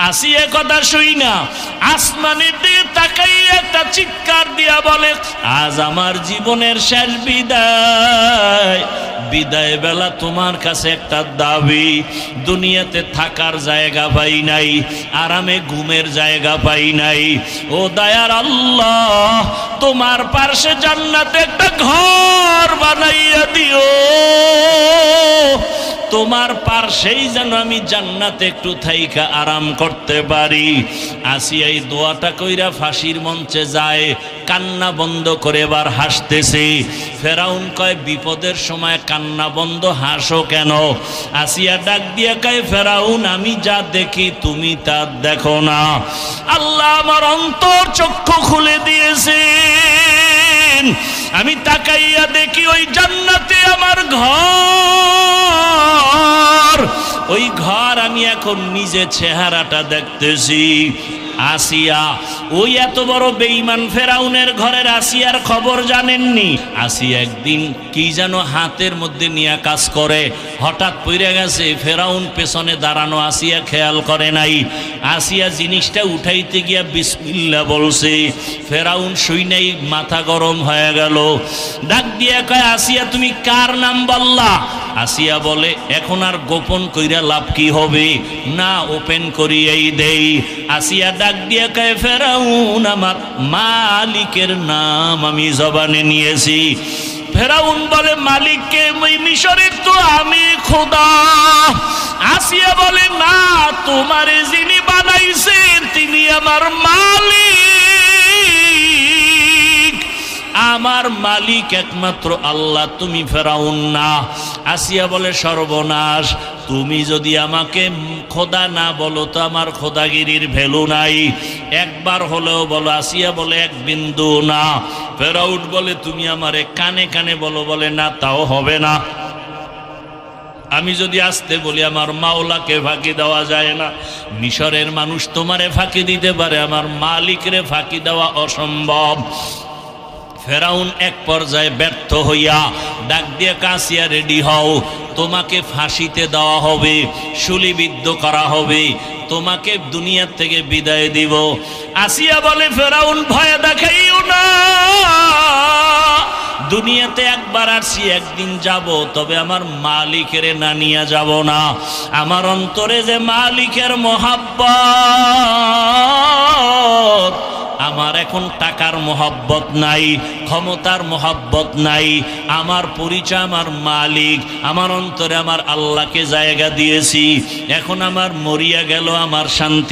আসিয়া কথা শুই না আসমানের দিকে তাকাইয়া একটা চিৎকার দিয়া বলে, আজ আমার জীবনের শেষ বিদায়। বিদায় বেলা তোমার কাছে একটা দাবি, দুনিয়াতে থাকার জায়গা পাই নাই, আরামে ঘুমের জায়গা পাই নাই। ও দয়ার আল্লাহ, তোমার পাশে জান্নাতে একটা ঘর বানাইয়া দিও, তোমার পাশেই যেন আমি জান্নাতে একটু থাইকা আরাম করতে পারি। আসিয়া এই দোয়াটা কইরা ফাঁসির মঞ্চে যায়, কান্না বন্ধ করে এবার হাসতেছে। ফেরাউন কয়, বিপদের সময় কান্না বন্ধ, হাসো কেন? আসিয়া ডাক দিয়ে কয়, ফেরাউন আমি যা দেখি তুমি তা দেখো না। আল্লাহ আমার অন্তর চক্ষু খুলে দিয়েছেন, আমি তাকাইয়া দেখি ওই জান্নাতে আমার ঘর, ওই ঘর আমি এখন নিজে চেহারাটা দেখতেছি। আসিয়া ওই এত বড় বেঈমান ফেরাউনের ঘরের আসিয়ার খবর জানেননি। আসিয়া একদিন কি যেন হাতের মধ্যে নিয়ে কাজ করে, হঠাৎ পড়ে গেছে। ফেরাউন পেছনে দাঁড়ানো, আসিয়া খেয়াল করে নাই। আসিয়া জিনিসটা উঠাইতে গিয়া বিসমিল্লাহ বলছে। ফেরাউন শুই নাই, মাথা গরম হয়ে গেল। ডাক দিয়ে কয়, আসিয়া তুমি কার নাম বললা? আসিয়া বলে, এখন আর গোপন কইরা লাভ কি হবে, না ওপেন করিয়াই দেই। আসিয়া ডাক দিয়ে কয়, ফেরাউন আমার মালিকের নাম আমি জবানে নিয়েছি। ফেরাউন বলে, মালিককে? ওই মিশরের তো আমি খোদা। আসিয়া বলে, না, তোমারে যিনি বানাইছেন তিনি আমার মালিক, আমার মালিক একমাত্র আল্লাহ, তুমি ফেরাউন না। আসিয়া বলে, সর্বনাশ, তুমি যদি আমাকে খোদা না বলো তো আমার খোদাগিরির ভ্যালু নাই, একবার হলেও বলো। আসিয়া বলে, এক বিন্দু না। ফেরাউন বলে, তুমি আমারে কানে কানে বলো। বলে, না, তাও হবে না। আমি যদি আসতে বলি আমার মাওলাকে ফাঁকি দেওয়া যায় না। মিশরের মানুষ তোমারে ফাঁকি দিতে পারে, আমার মালিকরে ফাঁকি দেওয়া অসম্ভব। ফেরাউন এক পর্যায়ে ব্যর্থ হইয়া ডাক দিয়ে, কাসিয়া রেডি হও, তোমাকে ফাঁসিতে দেওয়া হবে, শুলিবিদ্ধ করা হবে, তোমাকে দুনিয়া থেকে বিদায় দিব। আসিয়া বলে, ফেরাউন ভয় দেখাইও না, দুনিয়াতে একবার আসি, একদিন যাব, তবে আমার মালিকের না নিয়ে যাব না। আমার অন্তরে যে মালিকের মহাব্বত, আমার এখন টাকার মহব্বত নাই, ক্ষমতার মহব্বত নাই, আমার পরিচয় আমার মালিক, আমার অন্তরে আমার আল্লাহকে জায়গা দিয়েছি। এখন আমার মরিয়া গেল আমার শান্তি।